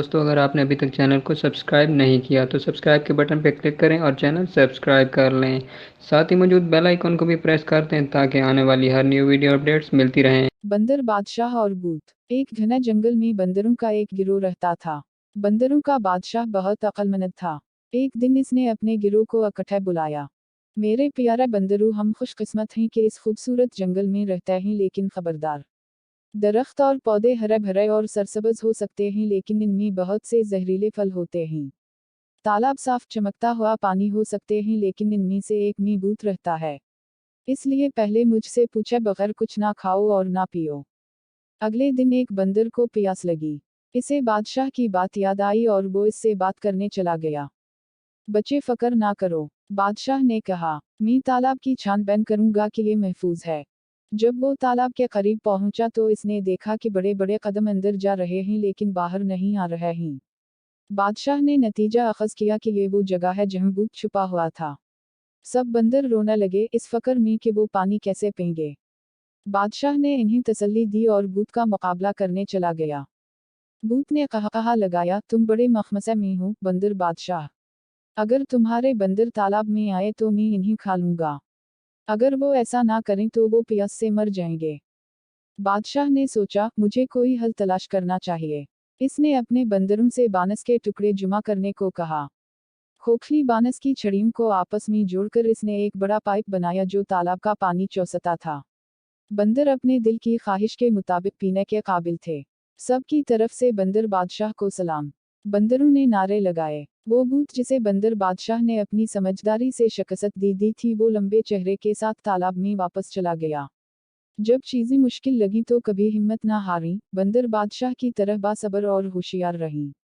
دوستو اگر آپ نے ابھی تک چینل کو سبسکرائب نہیں کیا تو سبسکرائب کے بٹن پہ کلک کریں اور چینل سبسکرائب کر لیں، ساتھ ہی موجود بیل آئیکن کو بھی پریس کر دیں تاکہ آنے والی ہر نیو ویڈیو اپڈیٹس ملتی رہیں۔ بندر بادشاہ اور بھوت۔ ایک گھنا جنگل میں بندروں کا ایک گروہ رہتا تھا۔ بندروں کا بادشاہ بہت عقل مند تھا۔ ایک دن اس نے اپنے گروہ کو اکٹھے بلایا۔ میرے پیارے بندروں، ہم خوش قسمت ہیں کہ اس خوبصورت جنگل میں رہتے ہیں، لیکن خبردار، درخت اور پودے ہرے بھرے اور سرسبز ہو سکتے ہیں لیکن ان میں بہت سے زہریلے پھل ہوتے ہیں۔ تالاب صاف چمکتا ہوا پانی ہو سکتے ہیں لیکن ان میں سے ایک میں بھوت رہتا ہے، اس لیے پہلے مجھ سے پوچھے بغیر کچھ نہ کھاؤ اور نہ پیو۔ اگلے دن ایک بندر کو پیاس لگی۔ اسے بادشاہ کی بات یاد آئی اور وہ اس سے بات کرنے چلا گیا۔ بچے فکر نہ کرو، بادشاہ نے کہا، میں تالاب کی چھان بین کروں گا کہ یہ محفوظ ہے۔ جب وہ تالاب کے قریب پہنچا تو اس نے دیکھا کہ بڑے بڑے قدم اندر جا رہے ہیں لیکن باہر نہیں آ رہے ہیں۔ بادشاہ نے نتیجہ اخذ کیا کہ یہ وہ جگہ ہے جہاں بھوت چھپا ہوا تھا۔ سب بندر رونے لگے اس فکر میں کہ وہ پانی کیسے پئیں گے۔ بادشاہ نے انہیں تسلی دی اور بھوت کا مقابلہ کرنے چلا گیا۔ بھوت نے کہا لگایا، تم بڑے مخمصے میں ہو بندر بادشاہ، اگر تمہارے بندر تالاب میں آئے تو میں انہیں کھا لوں گا، اگر وہ ایسا نہ کریں تو وہ پیاس سے مر جائیں گے۔ بادشاہ نے سوچا، مجھے کوئی حل تلاش کرنا چاہیے۔ اس نے اپنے بندروں سے بانس کے ٹکڑے جمع کرنے کو کہا۔ کھوکھلی بانس کی چھڑیوں کو آپس میں جوڑ کر اس نے ایک بڑا پائپ بنایا جو تالاب کا پانی چوستا تھا۔ بندر اپنے دل کی خواہش کے مطابق پینے کے قابل تھے۔ سب کی طرف سے بندر بادشاہ کو سلام۔ بندروں نے نعرے لگائے۔ وہ بھوت جسے بندر بادشاہ نے اپنی سمجھداری سے شکست دی تھی وہ لمبے چہرے کے ساتھ تالاب میں واپس چلا گیا۔ جب چیزیں مشکل لگیں تو کبھی ہمت نہ ہاریں، بندر بادشاہ کی طرح باصبر اور ہوشیار رہیں۔